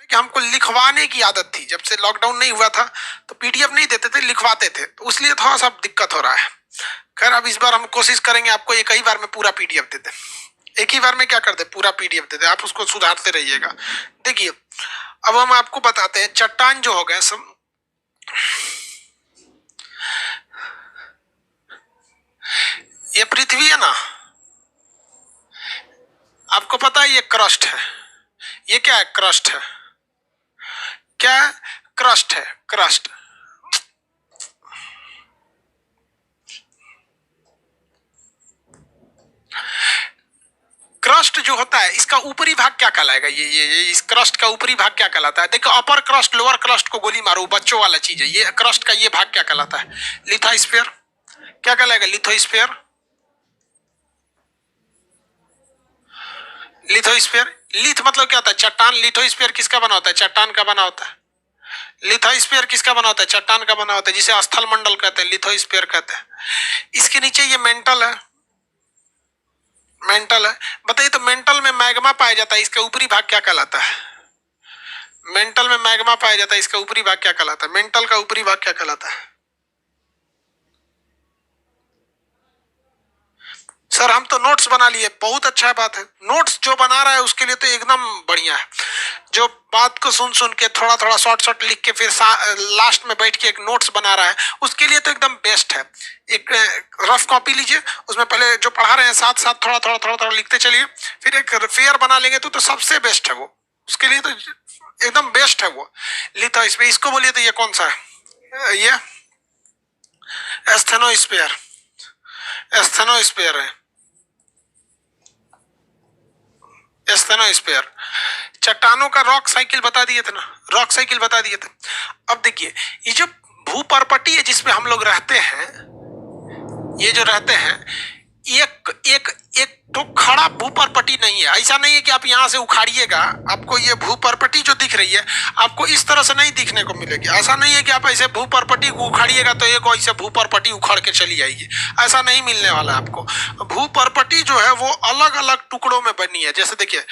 कि हमको लिखवाने की आदत थी, जब से लॉकडाउन नहीं हुआ था तो पीडीएफ नहीं देते थे, लिखवाते थे, तो उसलिए थोड़ा सा दिक्कत हो रहा है। खैर अब इस बार हम कोशिश करेंगे आपको एक ही बार में पूरा पीडीएफ दे दें, एक ही बार में क्या कर दे, पूरा पीडीएफ दे दे, आप उसको सुधारते रहिएगा। देखिए अब हम आपको बताते हैं, चट्टान जो हो गए सब, ये पृथ्वी है ना, आपको पता है ये क्रस्ट है, ये क्या है, क्रस्ट है, क्या है, क्रस्ट है, क्रस्ट। क्रस्ट जो होता है इसका ऊपरी भाग क्या कहलाएगा, ये इस क्रस्ट का ऊपरी भाग क्या कहलाता है, देखो अपर क्रस्ट लोअर क्रस्ट को गोली मारो, बच्चों वाला चीज है, ये क्रस्ट का ये भाग क्या कहलाता है, लिथोस्फीयर, क्या कहलाएगा, लिथोस्फीयर, लिथोस्फीयर। लिथ मतलब क्या होता है, चट्टान, लिथोस्फीयर किसका बना होता है, चट्टान का बना होता है, लिथोस्फीयर किसका बना होता है, चट्टान का बना होता है, जिसे स्थल मंडल कहते हैं, लिथोस्फीयर कहते हैं। इसके नीचे ये मेंटल है, मेंटल है, बताइए तो मेंटल में मैग्मा पाया जाता है, इसका ऊपरी भाग क्या कहलाता है, मेंटल में मैग्मा पाया जाता है, इसका ऊपरी भाग क्या कहलाता है, मेंटल का ऊपरी भाग क्या कहलाता है। सर हम तो नोट्स बना लिए, बहुत अच्छा बात है, नोट्स जो बना रहा है उसके लिए तो एकदम बढ़िया है, जो बात को सुन सुन के थोड़ा थोड़ा शॉर्ट शॉर्ट लिख के फिर लास्ट में बैठ के एक नोट्स बना रहा है, उसके लिए तो एकदम बेस्ट है। एक रफ कॉपी लीजिए, उसमें पहले जो पढ़ा रहे हैं साथ साथ थोड़ा थोड़ा थोड़ा थोड़ा लिखते चलिए, फिर एक फेयर बना लेंगे तो सबसे बेस्ट है वो, उसके लिए तो एकदम बेस्ट है वो। लिथो इसको बोलिए तो ये कौन सा है, ये एस्थेनोस्फीयर, एस्थेनोस्फीयर है, एस्थेनोस्फीयर। चट्टानों का रॉक साइकिल बता दिए थे ना, रॉक साइकिल बता दिए थे। अब देखिए ये जो भूपर्पटी है जिसमें हम लोग रहते हैं, ये जो रहते हैं, एक एक एक तो खड़ा भूपर्पटी नहीं है, ऐसा नहीं है कि आप यहां से उखाड़िएगा, आपको ये भूपर्पटी जो दिख रही है आपको इस तरह से नहीं दिखने को मिलेगी, ऐसा नहीं है कि आप ऐसे भूपर्पटी को उखाड़िएगा तो एक ऐसे भूपर्पटी उखाड़ के चली आएगी, ऐसा नहीं मिलने वाला है आपको। भूपर्पटी जो है वो अलग अलग टुकड़ों में बनी है, जैसे देखिए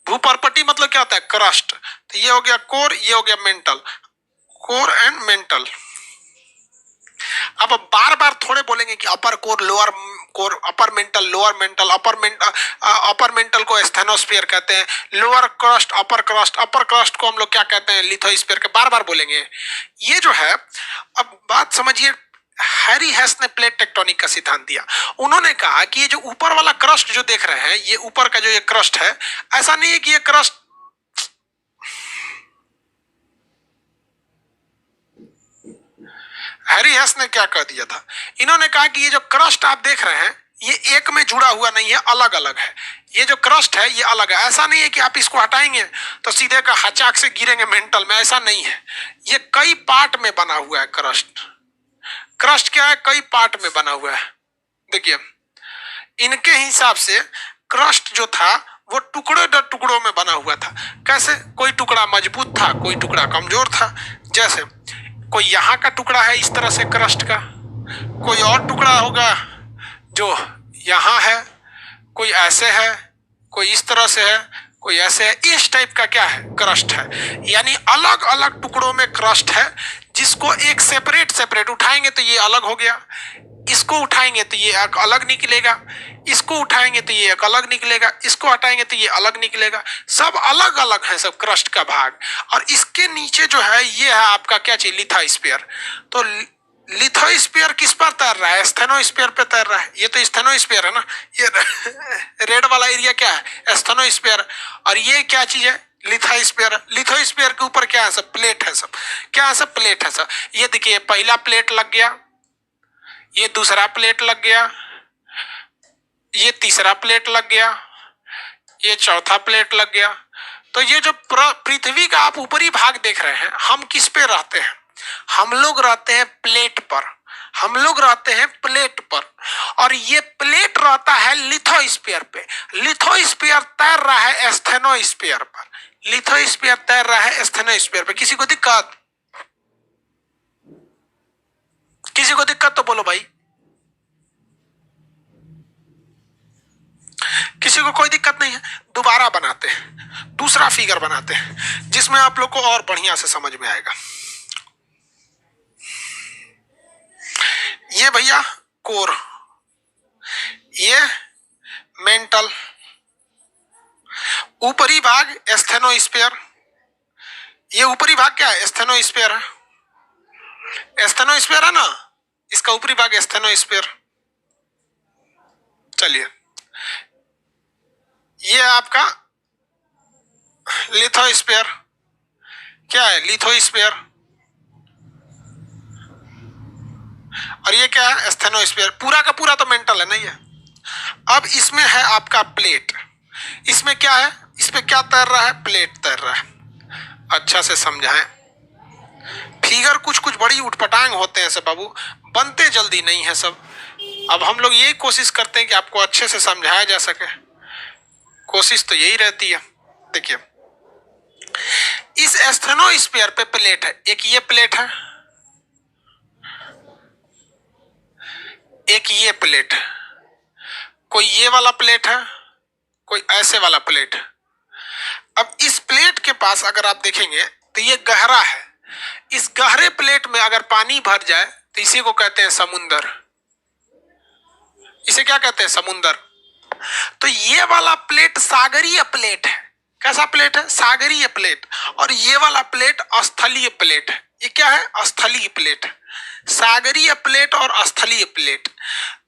भूपर्पटी मतलब क्या होता है, क्रस्ट, तो ये हो गया कोर, ये हो गया मेंटल, कोर एंड मेंटल। अब बार बार थोड़े बोलेंगे कि upper core lower core, upper mantle lower mantle, upper mantle को एस्थेनोस्फीयर कहते हैं, lower crust upper crust, upper crust को हम लोग क्या कहते हैं, लिथोस्फीयर के, बार बार बोलेंगे। ये जो है अब बात समझिए, हैरी हेस ने प्लेट टेक्टोनिक का सिद्धांत दिया, उन्होंने कहा कि ये जो ऊपर वाला क्रस्ट जो देख रहे हैं, ये ऊपर का जो ये क्रस्ट है, ऐसा नहीं है कि ये क्रस्ट, हैरी हेस ने क्या कह दिया था, इन्होंने कहा कि ये जो क्रस्ट आप देख रहे हैं ये एक में जुड़ा हुआ नहीं है, अलग अलग है, ये जो क्रस्ट है ये अलग है, ऐसा नहीं है कि आप इसको हटाएंगे तो सीधे का हचाक से गिरेंगे मेंटल में, ऐसा नहीं है, ये कई पार्ट में बना हुआ है क्रस्ट। क्रस्ट क्या है, कई पार्ट में बना हुआ है। देखिए इनके हिसाब से क्रस्ट जो था वो टुकड़ों दर टुकड़ों में बना हुआ था, कैसे, कोई टुकड़ा मजबूत था, कोई टुकड़ा कमजोर था, जैसे कोई यहाँ का टुकड़ा है इस तरह से क्रस्ट का, कोई और टुकड़ा होगा जो यहाँ है, कोई ऐसे है, कोई इस तरह से है, कोई ऐसे है, इस टाइप का क्या है, क्रस्ट है, यानी अलग अलग टुकड़ों में क्रस्ट है, जिसको एक सेपरेट सेपरेट उठाएंगे तो ये अलग हो गया, इसको उठाएंगे तो ये एक अलग निकलेगा, इसको उठाएंगे तो ये एक अलग निकलेगा, इसको हटाएंगे तो ये अलग निकलेगा, सब अलग अलग है सब क्रस्ट का भाग। और इसके नीचे जो है ये है आपका क्या चीज, लिथोस्फीयर। तो लिथोस्फीयर किस पर तैर रहा है, एस्थेनोस्फीयर पे तैर रहा है, ये तो एस्थेनोस्फीयर है ना, ये रेड वाला एरिया क्या है, एस्थेनोस्फीयर, और ये क्या चीज है, लिथोस्फीयर। लिथोस्फीयर के ऊपर क्या है, सब प्लेट है, सब क्या है, सब प्लेट है सब। ये देखिए पहला प्लेट लग गया, ये दूसरा प्लेट लग गया, ये तीसरा प्लेट लग गया, ये चौथा प्लेट लग गया। तो ये जो पृथ्वी का आप ऊपरी भाग देख रहे हैं, हम किस पे रहते हैं, हम लोग रहते हैं प्लेट पर, हम लोग रहते हैं प्लेट पर, और ये प्लेट रहता है लिथोस्फीयर पे, लिथोस्फीयर तैर रहा है एस्थेनोस्फीयर पर, लिथोस्फीयर तैर रहा है एस्थेनोस्फीयर पे। किसी को दिक्कत, किसी को दिक्कत तो बोलो भाई, किसी को कोई दिक्कत नहीं है, दोबारा बनाते हैं, दूसरा फिगर बनाते हैं जिसमें आप लोग को और बढ़िया से समझ में आएगा। ये भैया कोर, ये मेंटल, ऊपरी भाग एस्थेनोस्फीयर। ये ऊपरी भाग क्या है? एस्थेनोस्फीयर है, एस्थेनोस्फीयर है ना, इसका ऊपरी भाग एस्थेनोस्फीयर। चलिए, ये आपका लिथोस्फीयर। क्या है? लिथोस्फीयर। और ये क्या है? एस्थेनोस्फीयर। पूरा का पूरा तो मेंटल है, नहीं है। अब इसमें है आपका प्लेट। इसमें क्या है? इसमें क्या तैर रहा है? प्लेट तैर रहा है। अच्छा से समझाएं, फिगर कुछ कुछ बड़ी उठपटांग होते हैं सब बाबू, बनते जल्दी नहीं है सब। अब हम लोग यही कोशिश करते हैं कि आपको अच्छे से समझाया जा सके, कोशिश तो यही रहती है। देखिए, इस एस्थेनोस्फीयर पे प्लेट है, एक ये प्लेट है, एक ये प्लेट है, कोई ये वाला प्लेट है, कोई ऐसे वाला प्लेट है। अब इस प्लेट के पास अगर आप देखेंगे तो ये गहरा है। इस गहरे प्लेट में अगर पानी भर जाए तो इसी को कहते हैं समुंदर। इसे क्या कहते हैं? समुंदर। तो ये वाला प्लेट सागरीय प्लेट है। कैसा प्लेट है? सागरीय प्लेट। और ये वाला प्लेट स्थलीय प्लेट है। ये क्या है? स्थलीय प्लेट। सागरीय प्लेट और स्थलीय प्लेट।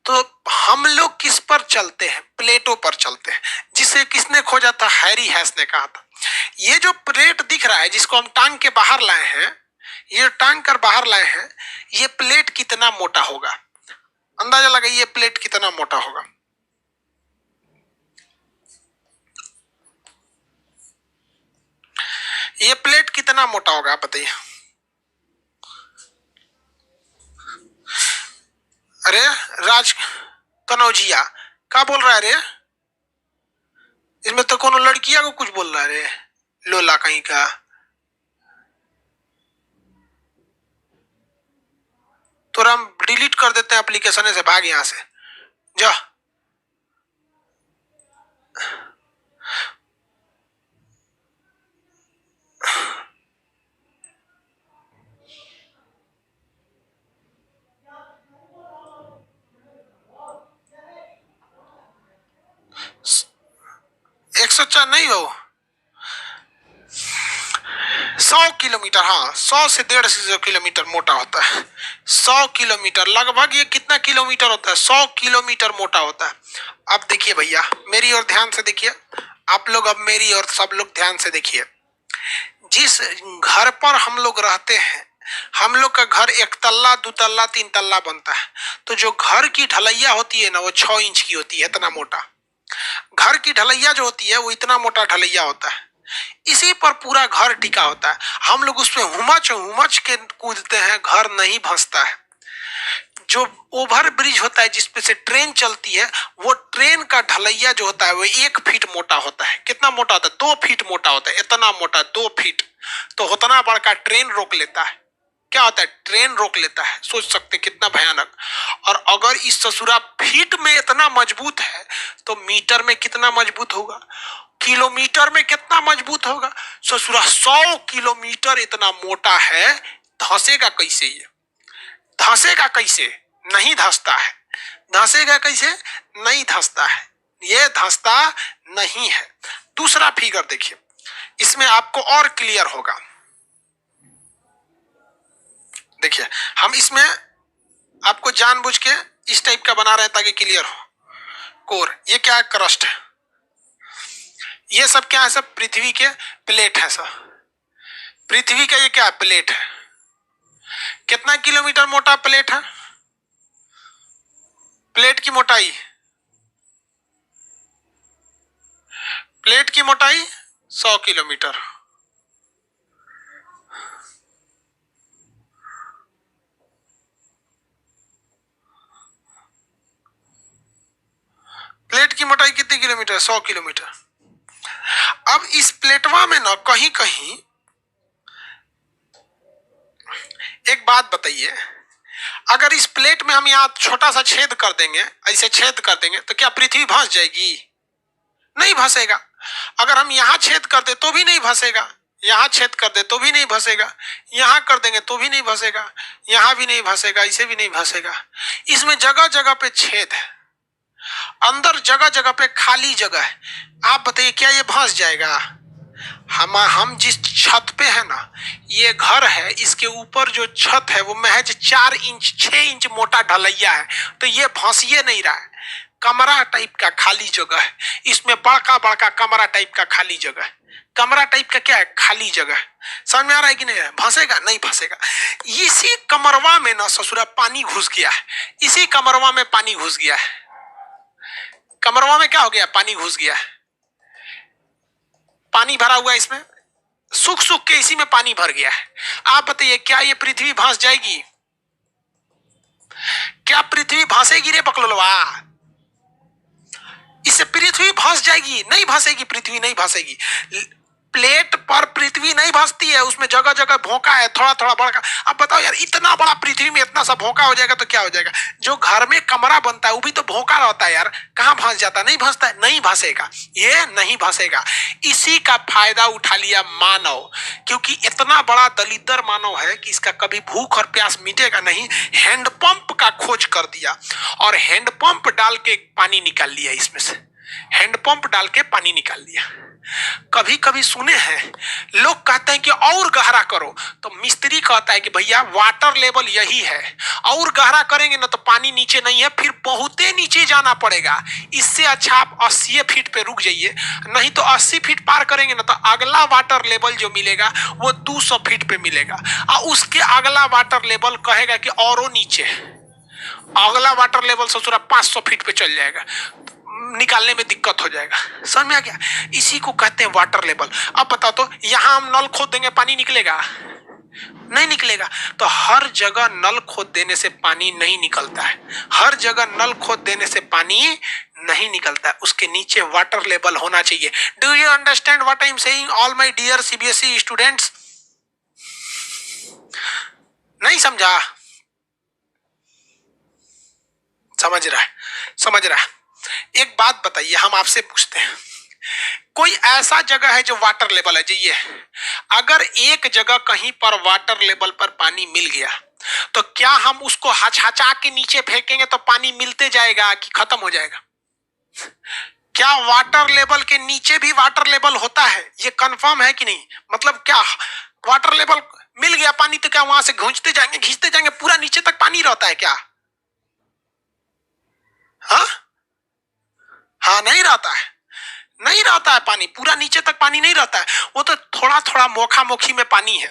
तो हम लोग किस पर चलते हैं? प्लेटों पर चलते हैं, जिसे किसने खोजा था? हैरी हैस ने कहा था। ये जो प्लेट दिख रहा है, जिसको हम टांग के बाहर लाए हैं, ये टांग कर बाहर लाए हैं, ये प्लेट कितना मोटा होगा? अंदाजा लगाइए, प्लेट कितना मोटा होगा? ये प्लेट कितना मोटा होगा, आप बताइए। अरे राज कनौजिया क्या बोल रहा है रे? इसमें तो कोनो लड़किया को कुछ बोल रहा है रे, लोला कहीं का। तो हम डिलीट कर देते हैं एप्लीकेशन से, भाग यहां से जा। एक सौ चार नहीं हो, 100 किलोमीटर। हाँ, 100 से 150 किलोमीटर मोटा होता है। 100 किलोमीटर लगभग, ये कितना किलोमीटर होता है? 100 किलोमीटर मोटा होता है। अब देखिए भैया, मेरी ओर ध्यान से देखिए, आप लोग अब मेरी और सब लोग ध्यान से देखिए। जिस घर पर हम लोग रहते हैं, हम लोग का घर 1 तल्ला 2 तल्ला 3 तल्ला बनता है। तो जो घर की ढलैया होती है ना, वो 6 इंच की होती है, इतना मोटा। घर की ढलैया जो होती है वो इतना मोटा ढलैया होता है। इसी पर पूरा घर टिका होता है। हम लोग उसमें हुमच हुमच के कूदते हैं, घर नहीं भंसता है। जो ओवर ब्रिज होता है जिसपे से ट्रेन चलती है, वो ट्रेन का ढलैया जो होता है वो 1 फीट मोटा होता है। कितना मोटा होता है? 2 फीट मोटा होता है। इतना मोटा 2 फीट। तो उतना बड़का ट्रेन रोक लेता है। क्या होता है? ट्रेन रोक लेता है। सोच सकते कितना भयानक। और अगर इस ससुरा फीट में इतना मजबूत है तो मीटर में कितना मजबूत होगा? किलोमीटर में कितना मजबूत होगा? ससुरा 100 किलोमीटर इतना मोटा है। धंसेगा कैसे? ये धंसेगा कैसे? नहीं धंसता है। धंसेगा कैसे? नहीं धंसता है। ये धंसता नहीं है। दूसरा फिगर देखिए, इसमें आपको और क्लियर होगा। देखिए, हम इसमें आपको जानबूझ के इस टाइप का बना रहे हैं ताकि क्लियर हो। कोर, ये क्या है? क्रस्ट है। ये सब क्या है? सब पृथ्वी के प्लेट है। सब पृथ्वी का ये क्या है? प्लेट है। कितना किलोमीटर मोटा प्लेट है? प्लेट की मोटाई, प्लेट की मोटाई 100 किलोमीटर। प्लेट की मोटाई कितनी किलोमीटर? 100 किलोमीटर। अब इस प्लेटवा में ना कहीं कहीं एक बात बताइए, अगर इस प्लेट में हम यहाँ छोटा सा छेद कर देंगे, ऐसे छेद कर देंगे, तो क्या पृथ्वी धंस जाएगी? नहीं फंसेगा। अगर हम यहां छेद कर दे तो भी नहीं फंसेगा, यहां छेद कर दे तो भी नहीं फंसेगा, यहां कर देंगे तो भी नहीं फंसेगा, यहां भी नहीं फंसेगा, इसे भी नहीं फंसेगा। इसमें जगह जगह पे छेद है, अंदर जगह जगह पे खाली जगह है। आप बताइए क्या ये फंस जाएगा? हम जिस छत पे है ना, ये घर है, इसके ऊपर जो छत है वो महज 4 इंच 6 इंच मोटा ढलैया है, तो ये फंसिए नहीं रहा है। कमरा टाइप का खाली जगह है, इसमें बड़का बड़का कमरा टाइप का खाली जगह है। कमरा टाइप का क्या है? खाली जगह। समझ में आ रहा है कि नहीं? फंसेगा नहीं फंसेगा। इसी कमरवा में ना ससुरा पानी घुस गया है, इसी कमरवा में पानी घुस गया है। कमरवा में क्या हो गया? पानी घुस गया है, पानी भरा हुआ है इसमें, सूख सूख के इसी में पानी भर गया है। आप बताइए क्या ये पृथ्वी भांस जाएगी? क्या पृथ्वी भांसेगी रे पकलोलवा? इससे पृथ्वी भांस जाएगी? नहीं भांसेगी, पृथ्वी नहीं भांसेगी। प्लेट पर पृथ्वी नहीं भांसती है, उसमें जगह जगह भोंका है, थोड़ा थोड़ा बड़ा। अब बताओ यार, इतना बड़ा पृथ्वी में इतना सा भोंका हो जाएगा तो क्या हो जाएगा? जो घर में कमरा बनता है वो भी तो भोंका रहता है यार, कहां भांस जाता? नहीं भांसता है, नहीं भांसेगा, ये नहीं भांसेगा। इसी का फायदा उठा लिया मानव, क्योंकि इतना बड़ा दलिद्र मानव है कि इसका कभी भूख और प्यास मिटेगा नहीं। हैंडपंप का खोज कर दिया और हैंडपंप डाल के पानी निकाल लिया, इसमें से हैंडपंप डाल के पानी निकाल लिया। कभी कभी सुने हैं लोग कहते हैं कि और गहरा करो, तो मिस्त्री कहता है कि भैया वाटर लेवल यही है, और गहरा करेंगे ना तो पानी नीचे नहीं है, फिर बहुते नीचे जाना पड़ेगा। इससे अच्छा आप 80 फीट पे रुक जाइए, नहीं तो 80 फीट पार करेंगे ना तो अगला वाटर लेवल जो मिलेगा वो 200 फीट पे मिलेगा, और उसके अगला वाटर लेवल कहेगा कि औरों नीचे, अगला वाटर लेवल ससुरा 500 फीट पे चल जाएगा, निकालने में दिक्कत हो जाएगा। समझ में आ गया? इसी को कहते हैं वाटर लेवल। अब बताओ तो यहां हम नल खोद देंगे, पानी निकलेगा? नहीं निकलेगा। तो हर जगह नल खोद देने से पानी नहीं निकलता है, हर जगह नल खोद देने से पानी नहीं निकलता है, उसके नीचे वाटर लेवल होना चाहिए। Do you understand what I am saying all my dear CBSE students? नहीं समझा? समझ रहा है, समझ रहा है। एक बात बताइए, हम आपसे पूछते हैं, कोई ऐसा जगह है जो वाटर लेवल है जी? ये अगर एक जगह कहीं पर वाटर लेवल पर पानी मिल गया तो क्या हम उसको हचहचा के नीचे फेंकेंगे तो पानी मिलते जाएगा कि खत्म हो जाएगा? क्या वाटर लेवल के नीचे भी वाटर लेवल होता है? ये कंफर्म है कि नहीं? मतलब क्या वाटर लेवल मिल गया पानी तो क्या वहां से घुंचते जाएंगे, खींचते जाएंगे, पूरा नीचे तक पानी रहता है क्या? हाँ हाँ, नहीं रहता है, नहीं रहता है पानी, पूरा नीचे तक पानी नहीं रहता है, वो तो थोड़ा थोड़ा मोखा मोखी में पानी है।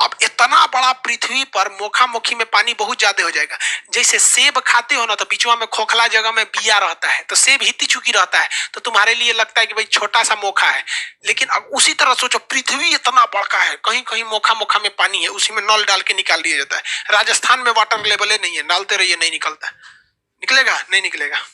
अब इतना बड़ा पृथ्वी पर मोखा मोखी में पानी बहुत ज्यादा हो जाएगा। जैसे सेब खाते हो ना तो बीचवा में खोखला जगह में बिया रहता है, तो सेब हिती चुकी रहता है, तो तुम्हारे लिए लगता है कि भाई छोटा सा मोखा है। लेकिन अब उसी तरह सोचो, पृथ्वी इतना बड़का है, कहीं कहीं मोखा मोखा में पानी है, उसी में नल डाल के निकाल दिया जाता है। राजस्थान में वाटर लेवल नहीं है, डालते रहिए नहीं निकलता। निकलेगा? नहीं निकलेगा।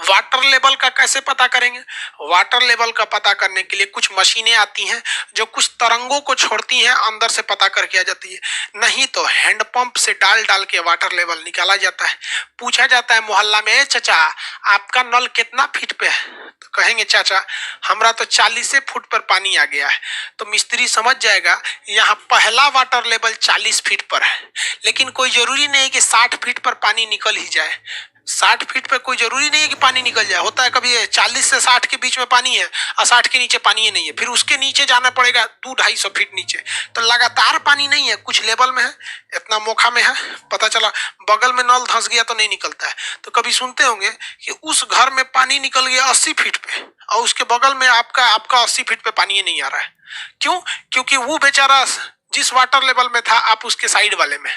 वाटर लेवल का कैसे पता करेंगे? वाटर लेवल का पता करने के लिए कुछ मशीनें आती हैं जो कुछ तरंगों को छोड़ती हैं, अंदर से पता करके आ जाती है। नहीं तो हैंडपंप से डाल डाल के वाटर लेवल निकाला जाता है। पूछा जाता है मोहल्ला में, ए चाचा आपका नल कितना फीट पे है? तो कहेंगे चाचा हमरा तो 40 फुट पर पानी आ गया है। तो मिस्त्री समझ जाएगा यहाँ पहला वाटर लेवल 40 फीट पर है, लेकिन कोई जरूरी नहीं कि 60 फीट पर पानी निकल ही जाए। 60 फीट पे कोई जरूरी नहीं है कि पानी निकल जाए, होता है कभी 40 से 60 के बीच में पानी है और 60 के नीचे पानी ही नहीं है, फिर उसके नीचे जाना पड़ेगा 200-250 फीट नीचे, तो लगातार पानी नहीं है, कुछ लेवल में है, इतना मोखा में है, पता चला बगल में नल धंस गया तो नहीं निकलता है। तो कभी सुनते होंगे कि उस घर में पानी निकल गया 80 फीट पे और उसके बगल में आपका 80 फीट पे पानी ही नहीं आ रहा है। क्यों? क्योंकि वो बेचारा जिस वाटर लेवल में था आप उसके साइड वाले में।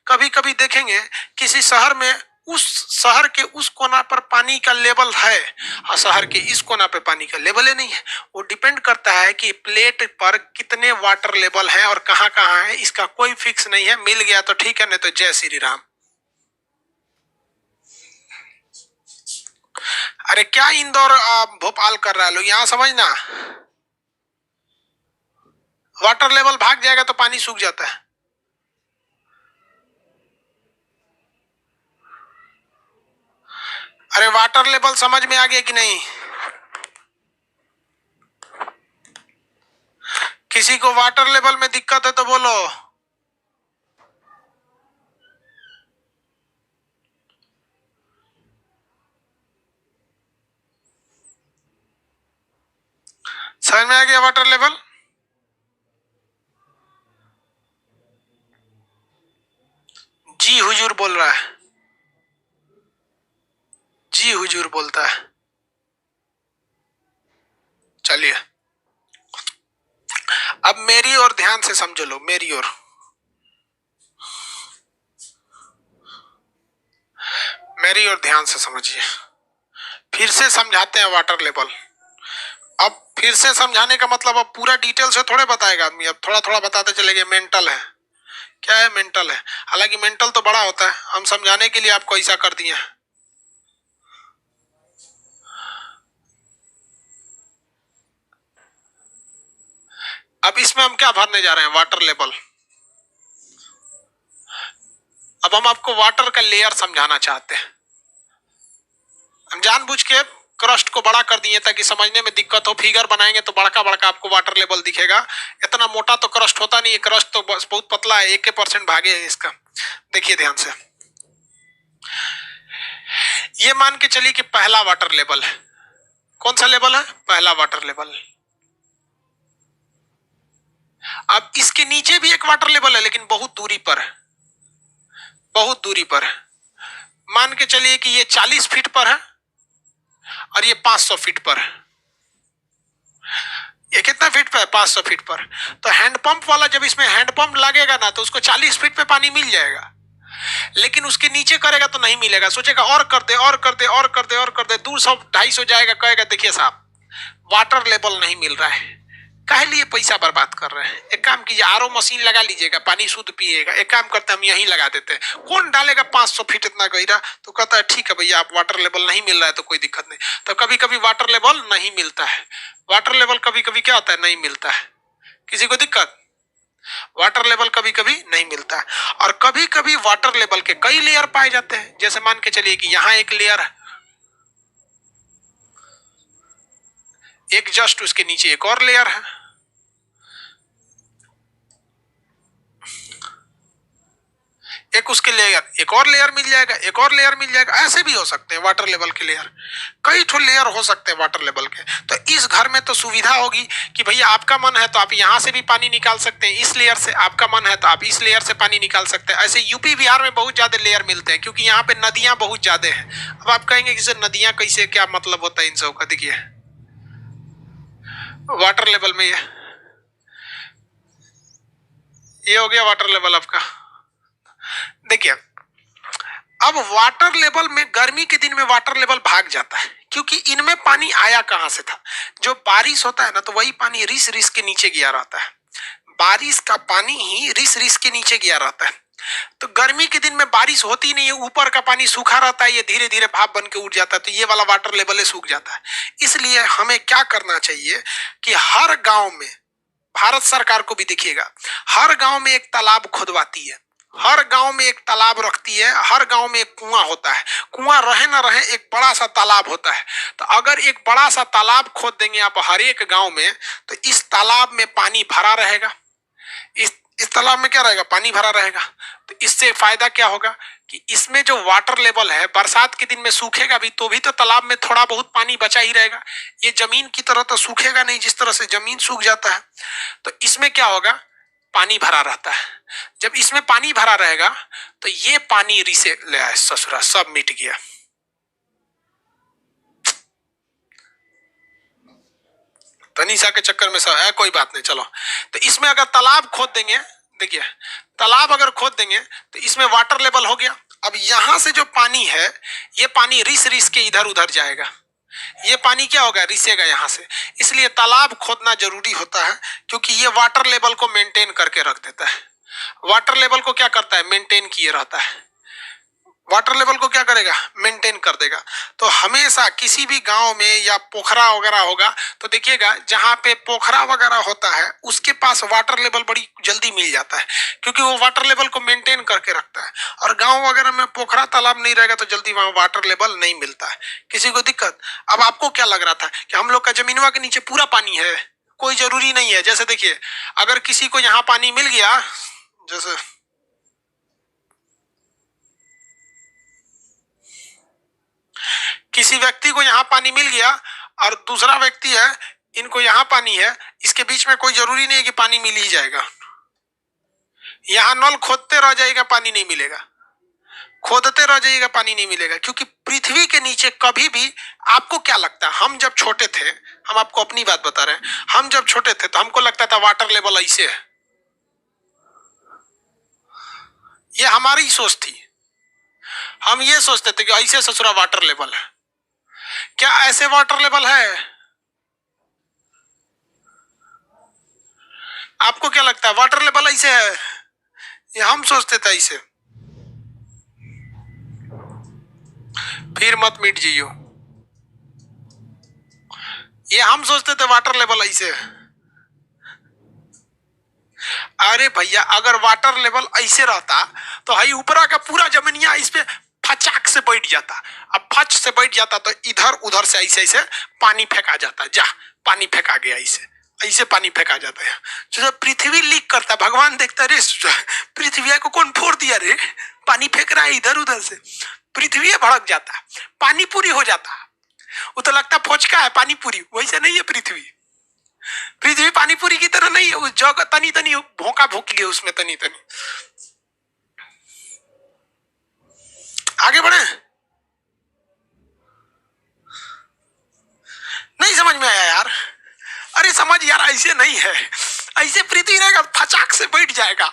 कभी कभी देखेंगे किसी शहर में, उस शहर के उस कोना पर पानी का लेवल है और शहर के इस कोना पर पानी का लेवल ही नहीं है। वो डिपेंड करता है कि प्लेट पर कितने वाटर लेवल हैं और कहां कहां है, इसका कोई फिक्स नहीं है। मिल गया तो ठीक है, नहीं तो जय श्री राम। अरे क्या इंदौर भोपाल कर रहा है लोग, यहां समझना, वाटर लेवल भाग जाएगा तो पानी सूख जाता है। अरे वाटर लेवल समझ में आ गया कि नहीं? किसी को वाटर लेवल में दिक्कत है तो बोलो। समझ में आ गया वाटर लेवल? जी हुजूर बोल रहा है, जी हुजूर बोलता है। चलिए अब मेरी ओर ध्यान से समझ लो, मेरी ओर। मेरी ओर ध्यान से समझिए, फिर से समझाते हैं वाटर लेवल। अब फिर से समझाने का मतलब अब पूरा डिटेल से थोड़े बताएगा आदमी, अब थोड़ा थोड़ा बताते चलेंगे। मेंटल है, क्या है मेंटल है? हालांकि मेंटल तो बड़ा होता है, हम समझाने के लिए आपको ऐसा कर दिए हैं। अब इसमें हम क्या भरने जा रहे हैं? Water level. अब हम आपको वाटर का लेयर समझाना चाहते हैं। हम जानबूझ के क्रस्ट को बड़ा कर दिए ताकि समझने में दिक्कत हो। फिगर बनाएंगे तो बड़का बड़का आपको वाटर लेवल दिखेगा। इतना मोटा तो क्रस्ट होता नहीं है, क्रस्ट तो बस बहुत पतला है, 1% भागे है इसका। देखिए ध्यान से, ये मान के चलिए कि पहला वाटर लेवल है। कौन सा लेवल है? पहला वाटर लेवल। अब इसके नीचे भी एक वाटर लेवल है, लेकिन बहुत दूरी पर है, बहुत दूरी पर है। मान के चलिए कि ये 40 फीट पर है और ये 500 फीट पर है। ये कितना फीट पर है? 500 फीट पर। तो हैंडपंप वाला जब इसमें हैंडपंप लगेगा ना तो उसको 40 फीट पे पानी मिल जाएगा, लेकिन उसके नीचे करेगा तो नहीं मिलेगा। सोचेगा और कर दे और कर दे और कर दे और कर दे, 200-250 जाएगा, कहेगा देखिए साहब वाटर लेवल नहीं मिल रहा है। काहे लिए पैसा बर्बाद कर रहे हैं? एक काम कीजिए, आरओ मशीन लगा लीजिएगा, पानी शुद्ध पिएगा। एक काम करते हैं, हम यहीं लगा देते हैं। कौन डालेगा 500 फीट इतना गहरा? तो कहता है ठीक है भैया, आप वाटर लेवल नहीं मिल रहा है तो कोई दिक्कत नहीं। तो कभी कभी वाटर लेवल नहीं मिलता है। वाटर लेवल कभी कभी क्या होता है? नहीं मिलता है। किसी को दिक्कत? वाटर लेवल कभी कभी नहीं मिलता है। और कभी कभी वाटर लेवल के कई लेयर पाए जाते हैं। जैसे मान के चलिए कि यहां एक लेयर है, एक जस्ट उसके नीचे एक और लेयर है, एक उसके लेयर, एक और लेयर मिल जाएगा, एक और लेयर मिल जाएगा। ऐसे भी हो सकते हैं वाटर लेवल के लेयर, कई ठो लेयर हो सकते हैं वाटर लेवल के। तो इस घर में तो सुविधा होगी कि भैया आपका मन है तो आप यहां से भी पानी निकाल सकते हैं, इस लेयर से। आपका मन है तो आप इस लेयर से पानी निकाल सकते हैं। ऐसे यूपी बिहार में बहुत ज्यादा लेयर मिलते हैं, क्योंकि यहाँ पे नदियां बहुत ज्यादा हैं। अब आप कहेंगे कि सर नदियां कैसे, क्या मतलब होता है इन सब का? देखिए वाटर लेवल में ये हो गया वाटर लेवल आपका। देखिए अब वाटर लेवल में गर्मी के दिन में वाटर लेवल भाग जाता है, क्योंकि इनमें पानी आया कहां से था? जो बारिश होता है ना, तो वही पानी रिस रिस के नीचे गया रहता है। बारिश का पानी ही रिस रिस के नीचे गया रहता है। तो गर्मी के दिन में बारिश होती नहीं है, ऊपर का पानी सूखा रहता है, ये धीरे धीरे भाप बन के उठ जाता है, तो ये वाला वाटर लेवल सूख जाता है। इसलिए हमें क्या करना चाहिए कि हर गांव में, भारत सरकार को भी देखिएगा, हर गांव में एक तालाब खुदवाती है, हर गांव में एक तालाब रखती है, हर गांव में एक कुआं होता है। कुआं रहे ना रहे, एक बड़ा सा तालाब होता है। तो अगर एक बड़ा सा तालाब खोद देंगे आप हर एक गांव में, तो इस तालाब में पानी भरा रहेगा। इस तालाब में क्या रहेगा? पानी भरा रहेगा। तो इससे फायदा क्या होगा कि इसमें जो वाटर लेवल है, बरसात के दिन में सूखेगा भी तो भी तो तालाब में थोड़ा बहुत पानी बचा ही रहेगा। ये जमीन की तरह तो सूखेगा नहीं, जिस तरह से जमीन सूख जाता है। तो इसमें क्या होगा? पानी भरा रहता है। जब इसमें पानी भरा रहेगा तो ये पानी रिसे ले आए ससुरा, सब मिट गया। तनीषा के चक्कर में सब है, कोई बात नहीं, चलो। तो इसमें अगर तालाब खोद देंगे, देखिए तालाब अगर खोद देंगे तो इसमें वाटर लेवल हो गया। अब यहां से जो पानी है, ये पानी रिस रिस के इधर उधर जाएगा। ये पानी क्या होगा? रिसेगा यहां से। इसलिए तालाब खोदना जरूरी होता है, क्योंकि ये वाटर लेवल को मेंटेन करके रख देता है। वाटर लेवल को क्या करता है? मेंटेन किए रहता है। वाटर लेवल को क्या करेगा, मेंटेन कर देगा। तो हमेशा किसी भी गांव में या पोखरा वगैरह होगा तो देखिएगा जहां पे पोखरा वगैरह होता है उसके पास वाटर लेवल बड़ी जल्दी मिल जाता है, क्योंकि वो वाटर लेवल को मेंटेन करके रखता है। और गांव वगैरह में पोखरा तालाब नहीं रहेगा तो जल्दी वहां वाटर लेवल नहीं मिलता है। किसी को दिक्कत? अब आपको क्या लग रहा था कि हम लोग का जमीनवा के नीचे पूरा पानी है? कोई जरूरी नहीं है। जैसे देखिए, अगर किसी को यहाँ पानी मिल गया, जैसे किसी व्यक्ति को यहाँ पानी मिल गया और दूसरा व्यक्ति है, इनको यहाँ पानी है, इसके बीच में कोई जरूरी नहीं है कि पानी मिल ही जाएगा। यहाँ नल खोदते रह जाएगा, पानी नहीं मिलेगा, खोदते रह जाइएगा, पानी नहीं मिलेगा। क्योंकि पृथ्वी के नीचे कभी भी, आपको क्या लगता है, हम जब छोटे थे, हम आपको अपनी बात बता रहे हैं, हम जब छोटे थे तो हमको लगता था वाटर लेवल ऐसे है, ये हमारी सोच थी। हम ये सोचते थे कि ऐसे ससुरा वाटर लेवल है। क्या ऐसे वाटर लेवल है? आपको क्या लगता है वाटर लेवल ऐसे है? ये हम सोचते थे ऐसे। फिर मत मिट जियो, ये हम सोचते थे वाटर लेवल ऐसे है। अरे भैया, अगर वाटर लेवल ऐसे रहता तो हाई ऊपरा का पूरा जमीनिया इस पे फचाक से बैठ जाता। अब फच से बैठ जाता तो इधर उधर से ऐसे ऐसे पानी फेंका जाता। जा, पानी फेंका गया, ऐसे ऐसे पानी फेंका जाता है। जो पृथ्वी लीक करता, भगवान देखता रे पृथ्वी को कौन फोड़ दिया रे, पानी फेंक रहा है इधर उधर से, पृथ्वी भड़क जाता, पानी पूरी हो जाता। वो तो लगता फोचका है पानी पूरी, वैसे नहीं है पृथ्वी। पृथ्वी पानी पूरी की तरह नहीं है, उस जगह तनी तनी भोंका भोंक गया उसमें, तनी तनी। आगे बढ़े, नहीं समझ में आया यार? अरे समझ यार, ऐसे नहीं है, ऐसे पृथ्वी रहेगा फचाक से बैठ जाएगा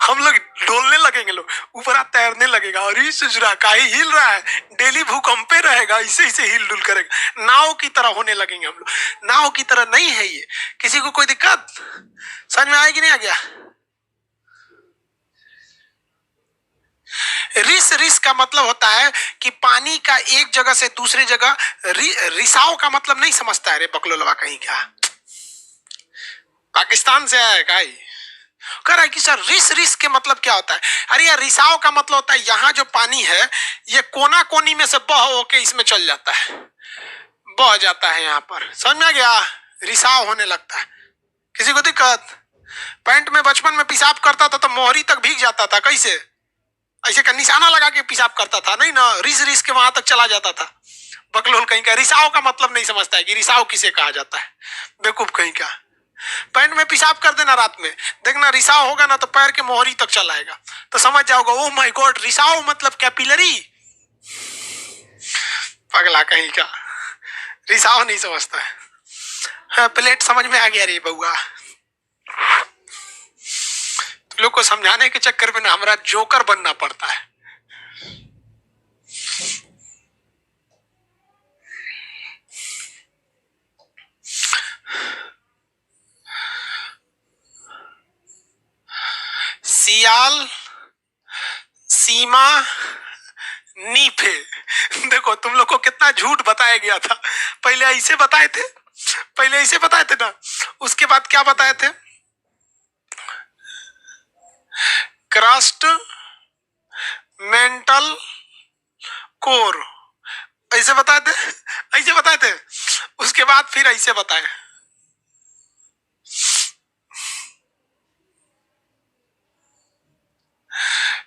हम लोग डोलने लगेंगे, लोग ऊपर तैरने लगेगा, और ये सुजरा काहे हिल रहा है, डेली भूकंपे रहेगा, ऐसे ऐसे हिल डुल करेगा, नाव की तरह होने लगेंगे हम लोग। नाव की तरह नहीं है ये। किसी को कोई दिक्कत समझ में आएगी? नहीं आ गया? रिस रिस का मतलब होता है कि पानी का एक जगह से दूसरे जगह, रिसाव का मतलब नहीं समझता है रे बकलोलवा कहीं का, पाकिस्तान से आया है का? कह रहा है कि सर रिस रिस के मतलब क्या होता है? अरे यार, रिसाव का मतलब होता है यहाँ जो पानी है ये कोना कोनी में से बह होके इसमें चल जाता है, बह जाता है यहाँ पर। समझ में आ गया? रिसाव होने लगता है। किसी को दिक्कत? पैंट में बचपन में पेशाब करता था तो मोहरी तक भीग जाता था, कैसे? ऐसे का निशाना लगा के पेशाब करता था, नहीं ना, रिस रिस के वहां तक चला जाता था। बकलोल कहीं का रिसाव का मतलब नहीं समझता है कि रिसाव किसे कहा जाता है, बेवकूफ कहीं का। पैंट में पेशाब कर देना रात में, देखना रिसाव होगा ना तो पैर के मोहरी तक चला आएगा, तो समझ जाओगे ओह माय गॉड, रिसाव मतलब कैपिलरी। पगला कहीं का, रिसाव नहीं समझता है। हाँ, प्लेट समझ में आ गया रे बउआ। तो लोग को समझाने के चक्कर में ना हमारा जोकर बनना पड़ता है। सियाल, सीमा, नीफे। देखो तुम लोग को कितना झूठ बताया गया था। पहले ऐसे बताए थे, पहले ऐसे बताए थे ना, उसके बाद क्या बताए थे? क्रस्ट, मेंटल, कोर, ऐसे बताए थे, ऐसे बताए थे। उसके बाद फिर ऐसे बताए,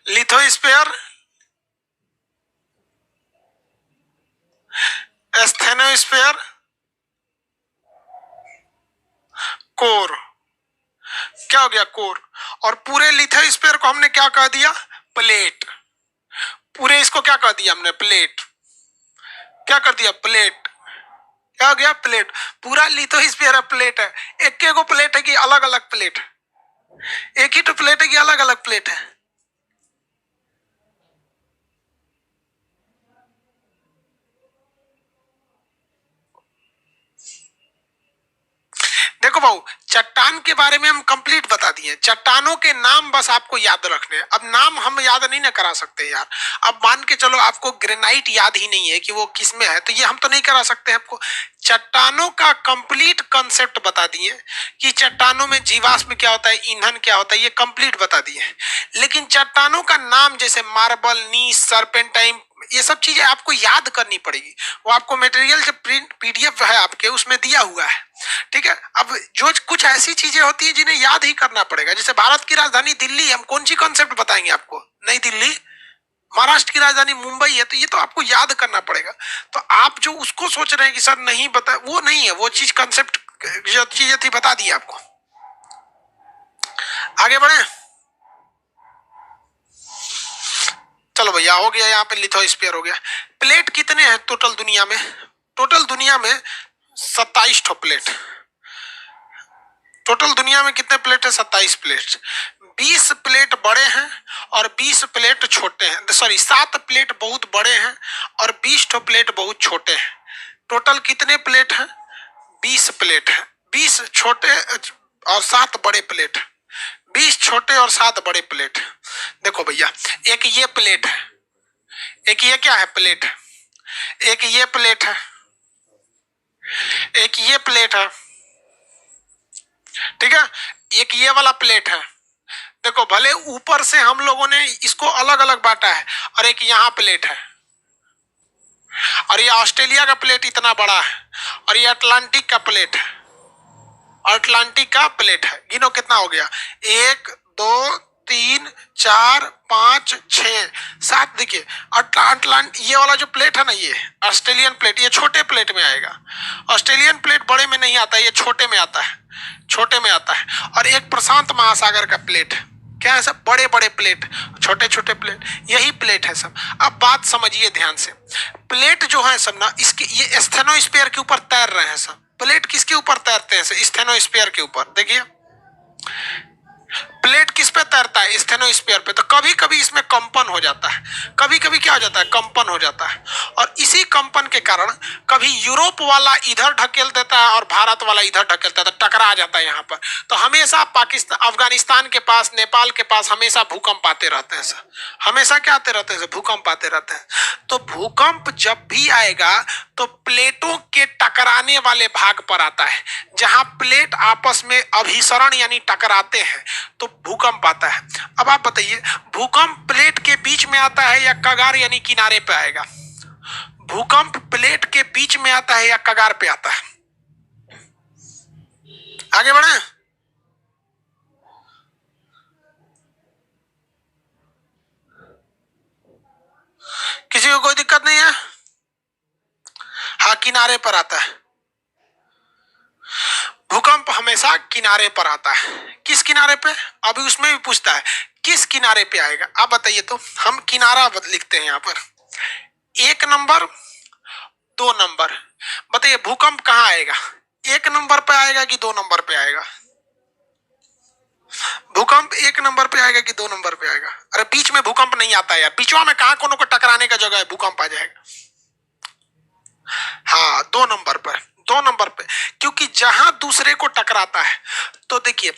लिथोस्फीयर, एस्थेनोस्फीयर, कोर। क्या हो गया? कोर। और पूरे लिथोस्फीयर को हमने क्या कह दिया? प्लेट। पूरे इसको क्या कह दिया हमने? प्लेट। क्या कर दिया? प्लेट। क्या हो गया? प्लेट। पूरा लिथोस्फीयर प्लेट है। एक को प्लेट है कि अलग अलग प्लेट? एक ही तो प्लेट है कि अलग अलग प्लेट है? देखो देखो भाऊ, चट्टान के बारे में हम कंप्लीट बता दिए, चट्टानों के नाम बस आपको याद रखने हैं। अब नाम हम याद नहीं ना करा सकते यार। अब मान के चलो आपको ग्रेनाइट याद ही नहीं है कि वो किस में है, तो ये हम तो नहीं करा सकते आपको। चट्टानों का कंप्लीट कंसेप्ट बता दिए कि चट्टानों में जीवाश्म क्या होता है, ईंधन क्या होता है, ये कंप्लीट बता दिए। लेकिन चट्टानों का नाम जैसे मार्बल, नीस, सर्पेंटाइन, ये सब चीजें आपको याद करनी पड़ेगी। वो आपको मटेरियल जो प्रिंट पीडीएफ है आपके उसमें दिया हुआ है, ठीक है। अब जो कुछ ऐसी चीजें होती है जिन्हें याद ही करना पड़ेगा, जैसे भारत की राजधानी दिल्ली, हम कौन सी कॉन्सेप्ट बताएंगे आपको, नई दिल्ली। महाराष्ट्र की राजधानी मुंबई है, तो ये तो आपको याद करना पड़ेगा। तो आप जो उसको सोच रहे हैं कि सर नहीं बता, वो नहीं है, वो चीज कंसेप्ट जो चीजें थी बता दी आपको। आगे बढ़े, चलो भैया हो गया, यहाँ पे लिथोस्फीयर हो गया। प्लेट कितने हैं टोटल दुनिया में? टोटल दुनिया में 27 ठो प्लेट। टोटल दुनिया में कितने प्लेट है? 27 प्लेट। 20 प्लेट बड़े हैं और 20 प्लेट छोटे हैं, सॉरी 7 प्लेट बहुत बड़े हैं और 20 ठो प्लेट बहुत छोटे हैं। टोटल कितने प्लेट हैं? 20 प्लेट है। 20 छोटे और 7 बड़े प्लेट, 20 छोटे और 7 बड़े प्लेट। देखो भैया, एक ये प्लेट है, एक ये क्या है प्लेट, एक ये प्लेट है, एक ये प्लेट है, ठीक है, एक ये वाला प्लेट है। देखो भले ऊपर से हम लोगों ने इसको अलग अलग बांटा है, और एक यहाँ प्लेट है, और ये ऑस्ट्रेलिया का प्लेट इतना बड़ा है, और ये अटलांटिक का प्लेट है, अटलांटिक का प्लेट है। गिनो कितना हो गया, 1 2 3 4 5 6 7। देखिए अटलांट ये वाला जो प्लेट है ना, ये ऑस्ट्रेलियन प्लेट, ये छोटे प्लेट में आएगा। ऑस्ट्रेलियन प्लेट बड़े में नहीं आता, ये छोटे में आता है, छोटे में आता है। और एक प्रशांत महासागर का प्लेट, क्या है सब, बड़े बड़े प्लेट, छोटे छोटे प्लेट, यही प्लेट है सब। अब बात समझिए ध्यान से, प्लेट जो है सब ना, इसके ये स्टेनोस्फीयर के ऊपर तैर रहे हैं सब। प्लेट किसके ऊपर तैरते हैं? स्टेनोस्फीयर के ऊपर। देखिए प्लेट किस पे तैरता है? स्टेनोस्फीयर पे। तो कभी कभी इसमें कंपन हो जाता है, कभी कभी क्या हो जाता है, कंपन हो जाता है। और इसी कंपन के कारण कभी यूरोप वाला इधर ढकेल देता है और भारत वाला इधर ढकेल देता है, टकरा जाता है यहाँ पर। तो हमेशा पाकिस्तान, अफगानिस्तान के पास, नेपाल के पास हमेशा भूकंप आते रहते हैं सर, हमेशा क्या आते रहते हैं सर, भूकंप आते रहते हैं। तो भूकंप जब भी आएगा तो प्लेटों के टकराने वाले भाग पर आता है, जहां प्लेट आपस में अभिसरण यानी टकराते हैं तो भूकंप आता है। अब आप बताइए, भूकंप प्लेट के बीच में आता है या कगार यानी किनारे पे आएगा? भूकंप प्लेट के बीच में आता है या कगार पे आता है? आगे बढ़े, किसी को कोई दिक्कत नहीं है? हाँ, किनारे पर आता है। भूकंप हमेशा किनारे पर आता है। किस किनारे पे? अभी उसमें भी पूछता है किस किनारे पे आएगा। आप बताइए, तो हम किनारा लिखते हैं यहाँ पर, 1 नंबर 2 नंबर। बताइए भूकंप कहाँ आएगा, 1 नंबर पे आएगा कि 2 नंबर पे आएगा? भूकंप 1 नंबर पे आएगा कि 2 नंबर पे आएगा? अरे बीच में भूकंप नहीं आता है यार, बीचवा में कहाँ कोनो को टकराने का जगह है, भूकंप आ जाएगा। हाँ 2 नंबर पर, 2 नंबर पे, क्योंकि जहां दूसरे को टकराता है, तो देखिए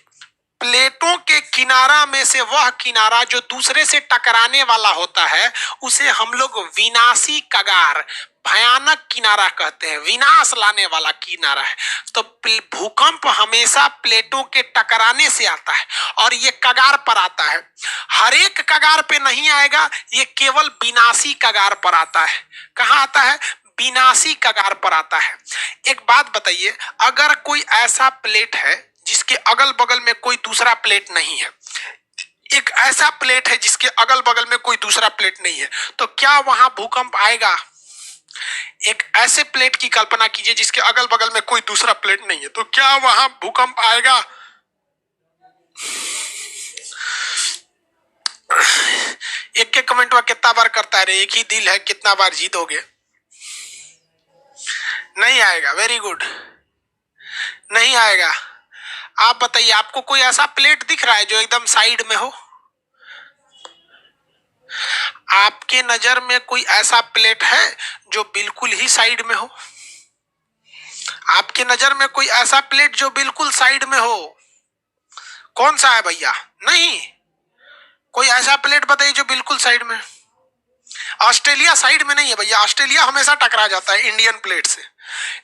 प्लेटों के किनारा में से वह किनारा जो दूसरे से टकराने वाला होता है उसे हम लोग विनाशी कगार, भयानक किनारा कहते हैं, विनाश लाने वाला किनारा है। तो भूकंप हमेशा प्लेटों के टकराने से आता है और ये कगार पर आता है। हर एक कगार पे नहीं आएगा, ये केवल विनाशी कगार पर आता है। कहाँ आता है? विनाशी कगार पर आता है। एक बात बताइए, अगर कोई ऐसा प्लेट है जिसके अगल बगल में कोई दूसरा प्लेट नहीं है, एक ऐसा प्लेट है जिसके अगल बगल में कोई दूसरा प्लेट नहीं है, तो क्या वहां भूकंप आएगा? एक ऐसे प्लेट की कल्पना कीजिए जिसके अगल बगल में कोई दूसरा प्लेट नहीं है, तो क्या वहां भूकंप आएगा? एक के कमेंट में कितना बार करता है रे, एक ही दिल है कितना बार जीतोगे? नहीं आएगा। वेरी गुड, नहीं आएगा। आप बताइए, आपको कोई ऐसा प्लेट दिख रहा है जो एकदम साइड में हो? आपके नजर में कोई ऐसा प्लेट है जो बिल्कुल ही साइड में हो? आपकी नजर में कोई ऐसा प्लेट जो बिल्कुल साइड में हो, कौन सा है भैया? नहीं, कोई ऐसा प्लेट बताइए जो बिल्कुल साइड में। ऑस्ट्रेलिया साइड में नहीं है भैया, ऑस्ट्रेलिया हमेशा टकरा जाता है इंडियन प्लेट से।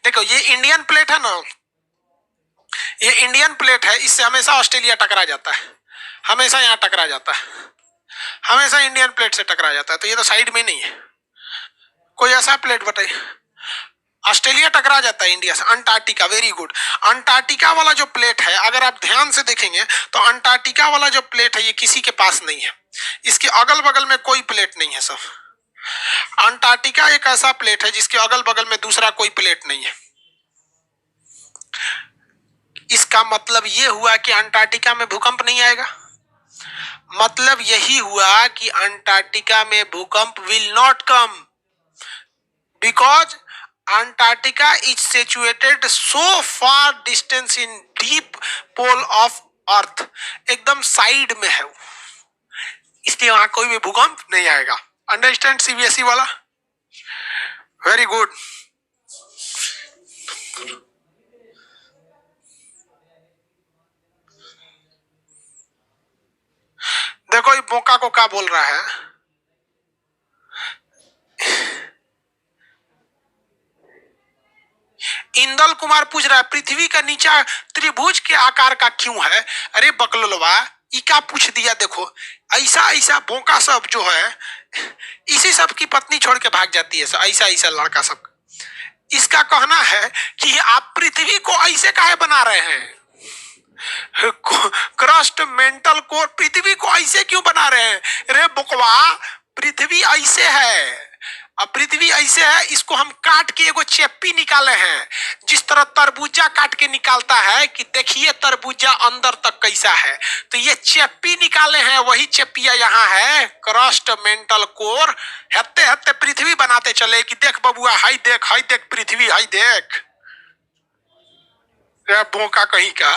देखो ये इंडियन प्लेट है ना, ये इंडियन प्लेट है, इससे हमेशा ऑस्ट्रेलिया टकरा जाता है, हमेशा यहाँ टकरा जाता है, हमेशा इंडियन प्लेट से टकरा जाता है। तो ये तो साइड में नहीं है, कोई ऐसा प्लेट बताइए। ऑस्ट्रेलिया टकरा जाता है इंडिया से। Antarctica, very good. अंटार्कटिका वाला जो प्लेट है, अगर आप ध्यान से देखेंगे तो अंटार्कटिका वाला जो प्लेट है ये किसी के पास नहीं है, इसके अगल बगल में कोई प्लेट नहीं है सब। अंटार्कटिका एक ऐसा प्लेट है जिसके अगल बगल में दूसरा कोई प्लेट नहीं है। इसका मतलब ये हुआ कि अंटार्कटिका में भूकंप नहीं आएगा। मतलब यही हुआ कि अंटार्कटिका में भूकंप will not come, because Antarctica is situated so far distance in deep pole of Earth, एकदम साइड में है वो, इसलिए वहां कोई भी भूकंप नहीं आएगा। अंडरस्टैंड सीबीएसई वाला? Very good. देखो ये बोका को क्या बोल रहा है, इंदल कुमार पूछ रहा है पृथ्वी का नीचा त्रिभुज के आकार का क्यों है? अरे बकलोलवा, ये क्या पूछ दिया? देखो ऐसा ऐसा बोका सब जो है, इसी सब की पत्नी छोड़ के भाग जाती है, ऐसा ऐसा लड़का सब। इसका कहना है कि आप पृथ्वी को ऐसे काहे बना रहे हैं, क्रस्ट मेंटल कोर, पृथ्वी को ऐसे क्यों बना रहे हैं? रे बुकवा, पृथ्वी ऐसे है, अब पृथ्वी ऐसे है, इसको हम काट के एगो चेप्पी निकाले हैं, जिस तरह तरबूजा काट के निकालता है कि देखिए तरबूजा अंदर तक कैसा है, तो ये चेप्पी निकाले हैं, वही चेप्पिया यहाँ है, क्रस्ट मेंटल कोर। हत्ते हत्ते पृथ्वी बनाते चले कि देख बबुआ, हाई देख पृथ्वी, हाई देख। बोका कहीं का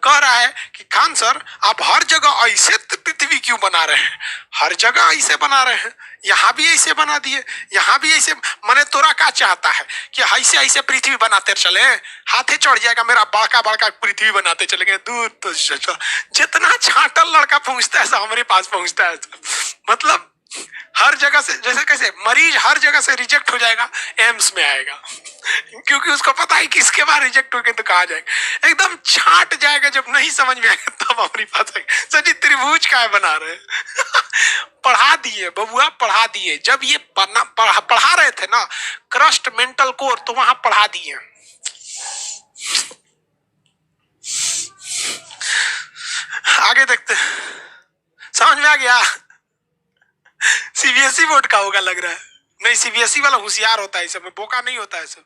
कह रहा है कि खान सर आप हर जगह ऐसे पृथ्वी क्यों बना रहे हैं? हर जगह ऐसे बना रहे हैं, यहाँ भी ऐसे बना दिए, यहाँ भी ऐसे। मने तोरा क्या चाहता है कि ऐसे ऐसे पृथ्वी बनाते चले, हाथे चढ़ जाएगा मेरा, बड़का बड़का पृथ्वी बनाते चलेंगे दूर। तो जितना छाटल लड़का पहुंचता है सब हमारे पास पहुंचता है। मतलब हर जगह से, जैसे कैसे मरीज हर जगह से रिजेक्ट हो जाएगा, एम्स में आएगा, क्योंकि उसको पता है कि इसके बाद रिजेक्ट हो गए तो कहा जाएगा, एकदम छाट जाएगा। जब नहीं समझ में आएगा तब हमारी बात है, सर त्रिभुज का बना रहे पढ़ा दिए बबुआ, पढ़ा दिए। जब ये पढ़ा रहे थे ना क्रस्ट मेंटल कोर, तो वहां पढ़ा दिए। आगे देखते, समझ में आ गया? सीबीएसई बोर्ड का होगा लग रहा है। नहीं, सीबीएसई वाला होशियार होता है, सब में बोका नहीं होता है सब।